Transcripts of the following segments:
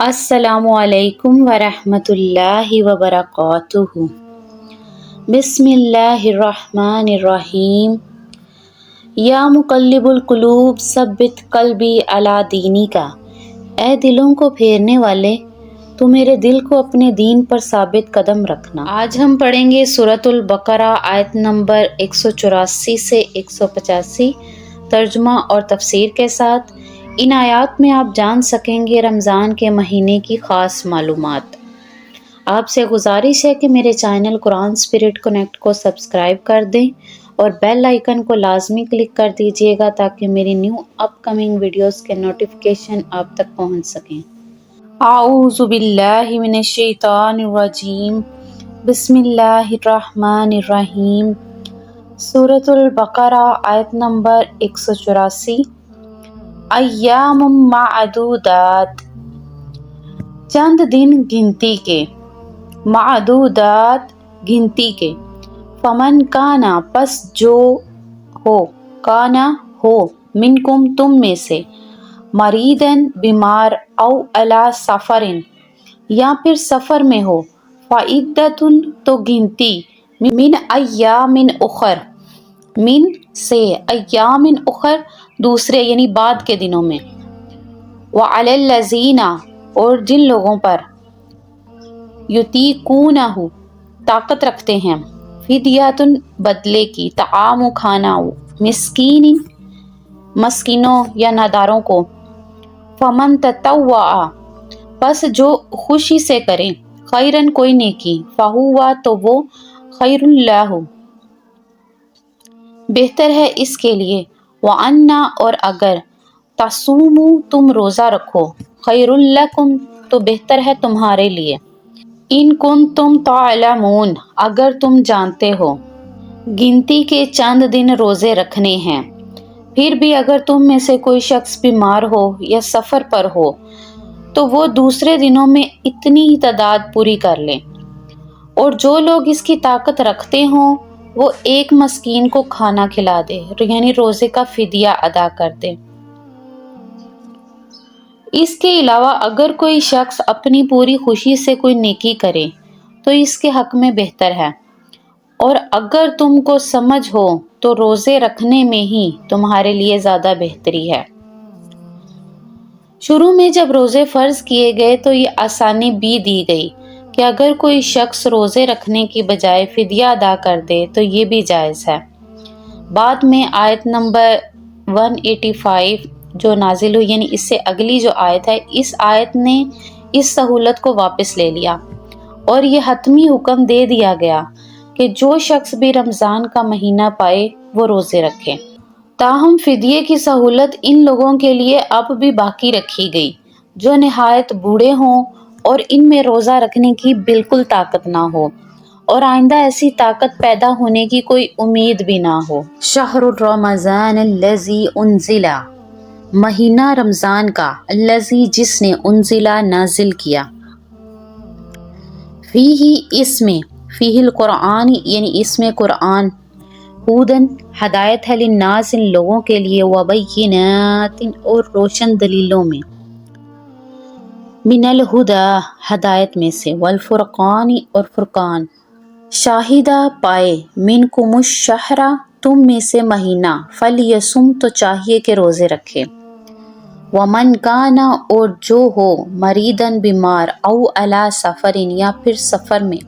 السلام علیکم ورحمۃ اللہ وبرکاتہ۔ بسم اللہ الرحمن الرحیم۔ یا مقلب القلوب ثبت قلبی علی دینک۔ اے دلوں کو پھیرنے والے، تو میرے دل کو اپنے دین پر ثابت قدم رکھنا۔ آج ہم پڑھیں گے سورۃ البقرہ آیت نمبر 184 سے 185 ترجمہ اور تفسیر کے ساتھ۔ ان آیات میں آپ جان سکیں گے رمضان کے مہینے کی خاص معلومات۔ آپ سے گزارش ہے کہ میرے چینل قرآن اسپرٹ کنیکٹ کو سبسکرائب کر دیں اور بیل آئیکن کو لازمی کلک کر دیجیے گا تاکہ میری نیو اپ کمنگ ویڈیوز کے نوٹیفیکیشن آپ تک پہنچ سکیں۔ اعوذ باللہ من الشیطان الرجیم، بسم اللہ الرحمن الرحیم۔ سورۃ البقرہ آیت نمبر 184۔ ایام معدودات، چند دن گنتی کے، معدودات گنتی کے۔ فمن کانا، پس جو ہو، کانا ہو، منکم تم میں سے، مریضن بیمار، او علی سفرن یا پھر سفر میں ہو، فعدتن تو گنتی، من ایام اخر، من سے، ایام اخر دوسرے یعنی بعد کے دنوں میں، وعلی الذین اور جن لوگوں پر، یطیقونہ طاقت رکھتے ہیں، فدیۃ بدلے کی، طعام کھانا، مسکین مسکینوں یا ناداروں کو، فمن تطوع پس جو خوشی سے کریں، خیرن کوئی نیکی، فہو تو وہ، خیر اللہ بہتر ہے اس کے لیے، وَأَنَّ اور اگر، تصوموا تم روزہ رکھو، خیر لکم تو بہتر ہے تمہارے لیے، ان کنتم تعلمون اگر تم جانتے ہو۔ گنتی کے چند دن روزے رکھنے ہیں، پھر بھی اگر تم میں سے کوئی شخص بیمار ہو یا سفر پر ہو تو وہ دوسرے دنوں میں اتنی ہی تعداد پوری کر لیں، اور جو لوگ اس کی طاقت رکھتے ہوں وہ ایک مسکین کو کھانا کھلا دے، یعنی روزے کا فدیہ ادا کر دے۔ اس کے علاوہ اگر کوئی شخص اپنی پوری خوشی سے کوئی نیکی کرے تو اس کے حق میں بہتر ہے، اور اگر تم کو سمجھ ہو تو روزے رکھنے میں ہی تمہارے لیے زیادہ بہتری ہے۔ شروع میں جب روزے فرض کیے گئے تو یہ آسانی بھی دی گئی کہ اگر کوئی شخص روزے رکھنے کی بجائے فدیہ ادا کر دے تو یہ بھی جائز ہے۔ بعد میں آیت نمبر 185 جو نازل ہوئی، یعنی اس سے اگلی جو آیت ہے، اس آیت نے اس سہولت کو واپس لے لیا اور یہ حتمی حکم دے دیا گیا کہ جو شخص بھی رمضان کا مہینہ پائے وہ روزے رکھے۔ تاہم فدیے کی سہولت ان لوگوں کے لیے اب بھی باقی رکھی گئی جو نہایت بوڑھے ہوں اور ان میں روزہ رکھنے کی بالکل طاقت نہ ہو، اور آئندہ ایسی طاقت پیدا ہونے کی کوئی امید بھی نہ ہو۔ شہر رمضان الذی انزل، مہینہ رمضان کا، الذی جس نے، انزل نازل کیا، فیہ اس میں، فیہ القرآن یعنی اس میں قرآن، ہدن ہدایت ہے، للناس ان لوگوں کے لیے، وبینات اور روشن دلیلوں میں، من الہدی ہدایت میں سے، والفرقان اور فرقان، شاہدہ پائے، منکم الشہر تم میں سے مہینہ، فلیصم تو چاہیے کہ روزے رکھے، ومن کانا اور جو ہو، مریضاً بیمار، او علی سفرن یا پھر سفر میں،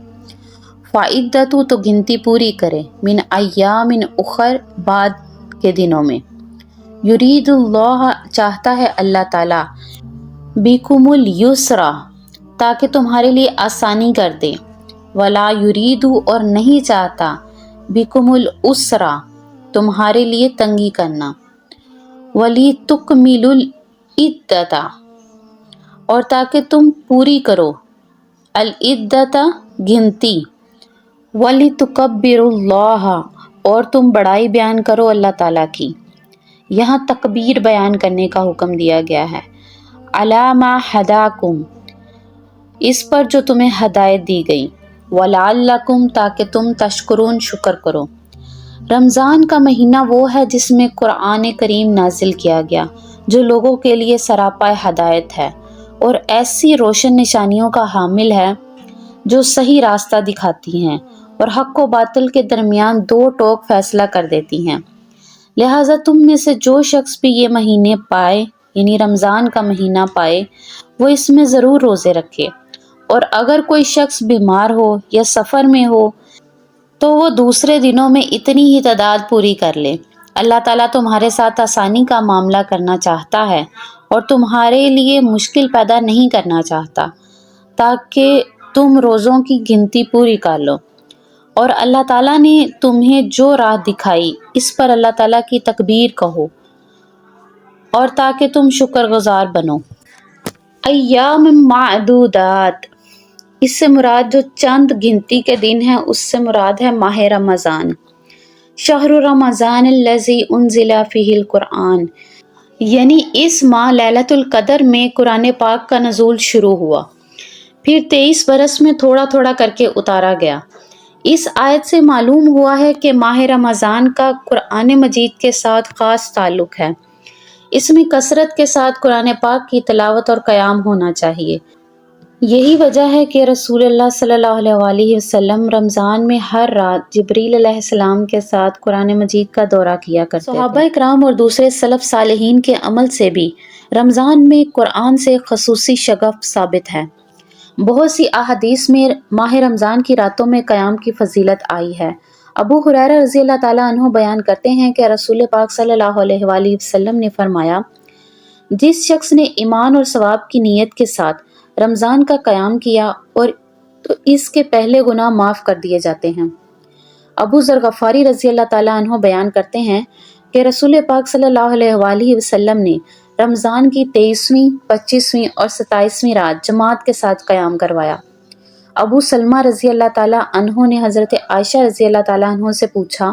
فعدۃ تو گنتی پوری کرے، من ایام اخر بعد کے دنوں میں، یرید اللہ چاہتا ہے اللہ تعالی، بکم الیسر تاکہ تمہارے لیے آسانی کر دے، ولا یرید اور نہیں چاہتا، بکم العسر تمہارے لیے تنگی کرنا، ولیتکملوا العدۃ اور تاکہ تم پوری کرو، العدۃ گنتی، وَلِتُكَبِّرُوا اللَّهَ اور تم بڑائی بیان کرو اللہ تعالیٰ کی۔ یہاں تکبیر بیان کرنے کا حکم دیا گیا ہے، عَلَىٰ مَا هَدَاكُمْ اس پر جو تمہیں ہدایت دی گئی، وَلَعَلَّكُمْ تاکہ تم تشکرون شکر کرو۔ رمضان کا مہینہ وہ ہے جس میں قرآن کریم نازل کیا گیا جو لوگوں کے لیے سراپا ہدایت ہے، اور ایسی روشن نشانیوں کا حامل ہے جو صحیح راستہ دکھاتی ہیں اور حق و باطل کے درمیان دو ٹوک فیصلہ کر دیتی ہیں۔ لہٰذا تم میں سے جو شخص بھی یہ مہینے پائے، یعنی رمضان کا مہینہ پائے، وہ اس میں ضرور روزے رکھے، اور اگر کوئی شخص بیمار ہو یا سفر میں ہو تو وہ دوسرے دنوں میں اتنی ہی تعداد پوری کر لے۔ اللہ تعالیٰ تمہارے ساتھ آسانی کا معاملہ کرنا چاہتا ہے اور تمہارے لیے مشکل پیدا نہیں کرنا چاہتا، تاکہ تم روزوں کی گنتی پوری کر لو۔ اور اللہ تعالیٰ نے تمہیں جو راہ دکھائی اس پر اللہ تعالیٰ کی تکبیر کہو، اور تاکہ تم شکر گزار بنو۔ ایام معدودات، اس سے مراد جو چند گنتی کے دن ہیں اس سے مراد ہے ماہ رمضان۔ شہر رمضان الذی انزل فیہ القرآن، یعنی اس ماہ لیلۃ القدر میں قرآن پاک کا نزول شروع ہوا، پھر 23 برس میں تھوڑا تھوڑا کر کے اتارا گیا۔ اس آیت سے معلوم ہوا ہے کہ ماہ رمضان کا قرآن مجید کے ساتھ خاص تعلق ہے۔ اس میں کثرت کے ساتھ قرآن پاک کی تلاوت اور قیام ہونا چاہیے۔ یہی وجہ ہے کہ رسول اللہ صلی اللہ علیہ وآلہ وسلم رمضان میں ہر رات جبریل علیہ السلام کے ساتھ قرآن مجید کا دورہ کیا کرتے تھے۔ صحابہ کرام اور دوسرے سلف صالحین کے عمل سے بھی رمضان میں قرآن سے خصوصی شغف ثابت ہے۔ بہت سی احادیث میں ماہ رمضان کی راتوں میں قیام کی فضیلت آئی ہے۔ ابو ہریرہ رضی اللہ تعالیٰ عنہ بیان کرتے ہیں کہ رسول پاک صلی اللہ علیہ وآلہ وسلم نے فرمایا، جس شخص نے ایمان اور ثواب کی نیت کے ساتھ رمضان کا قیام کیا اور تو اس کے پہلے گناہ معاف کر دیے جاتے ہیں۔ ابو ذر غفاری رضی اللہ تعالیٰ عنہ بیان کرتے ہیں کہ رسول پاک صلی اللہ علیہ وآلہ وسلم نے رمضان کی 23ویں، 25ویں اور 27ویں رات جماعت کے ساتھ قیام کروایا۔ ابو سلمہ رضی اللہ تعالیٰ عنہ نے حضرت عائشہ رضی اللہ تعالیٰ عنہ سے پوچھا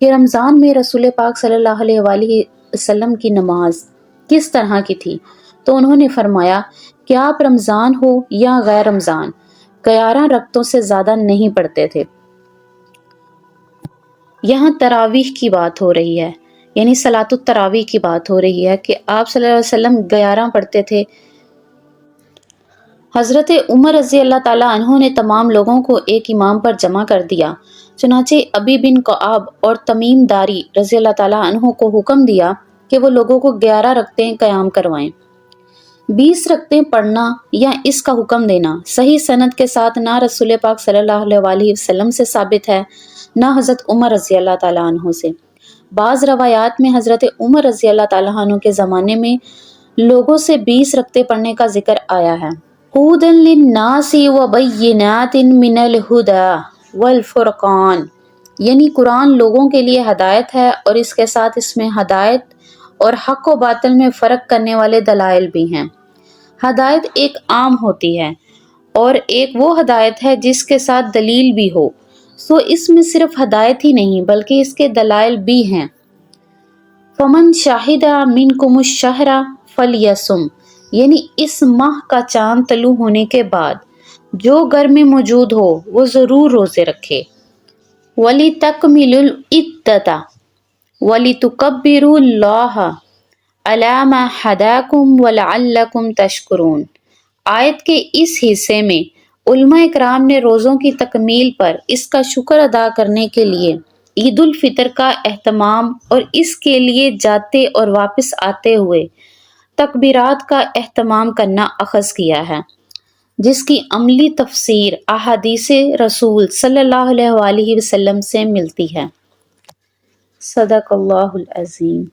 کہ رمضان میں رسول پاک صلی اللہ علیہ وآلہ وسلم کی نماز کس طرح کی تھی؟ تو انہوں نے فرمایا کہ آپ رمضان ہو یا غیر رمضان 11 رکعتوں سے زیادہ نہیں پڑھتے تھے۔ یہاں تراویح کی بات ہو رہی ہے، یعنی صلاۃ التراویح کی بات ہو رہی ہے کہ آپ صلی اللہ علیہ وسلم 11 پڑھتے تھے۔ حضرت عمر رضی اللہ تعالیٰ عنہ نے تمام لوگوں کو ایک امام پر جمع کر دیا، چنانچہ ابی بن کعب اور تمیم داری رضی اللہ تعالیٰ عنہ کو حکم دیا کہ وہ لوگوں کو 11 رکعتیں قیام کروائیں۔ 20 رکعتیں پڑھنا یا اس کا حکم دینا صحیح سند کے ساتھ نہ رسول پاک صلی اللہ علیہ وآلہ وسلم سے ثابت ہے، نہ حضرت عمر رضی اللہ تعالیٰ عنہ سے۔ بعض روایات میں حضرت عمر رضی اللہ تعالیٰ عنہ کے زمانے میں لوگوں سے 20 رکعتیں پڑھنے کا ذکر آیا ہے۔ ہدی للناس وبینات من الہدی والفرقان، یعنی قرآن لوگوں کے لیے ہدایت ہے اور اس کے ساتھ اس میں ہدایت اور حق و باطل میں فرق کرنے والے دلائل بھی ہیں۔ ہدایت ایک عام ہوتی ہے اور ایک وہ ہدایت ہے جس کے ساتھ دلیل بھی ہو، سو اس میں صرف ہدایت ہی نہیں بلکہ اس کے دلائل بھی ہیں۔ فمن شاہد منکم الشہر فلیصم، یعنی اس ماہ کا چاند طلوع ہونے کے بعد جو گھر میں موجود ہو وہ ضرور روزے رکھے۔ وَلِتَكْمِلُوا الْعِدَّةَ وَلِتُكَبِّرُوا اللَّهَ عَلَىٰ مَا هَدَاكُمْ وَلَعَلَّكُمْ تَشْكُرُونَ۔ آیت کے اس حصے میں علماء کرام نے روزوں کی تکمیل پر اس کا شکر ادا کرنے کے لیے عید الفطر کا اہتمام اور اس کے لیے جاتے اور واپس آتے ہوئے تکبیرات کا اہتمام کرنا اخذ کیا ہے، جس کی عملی تفسیر احادیث رسول صلی اللہ علیہ وآلہ وسلم سے ملتی ہے۔ صدق اللہ العظیم۔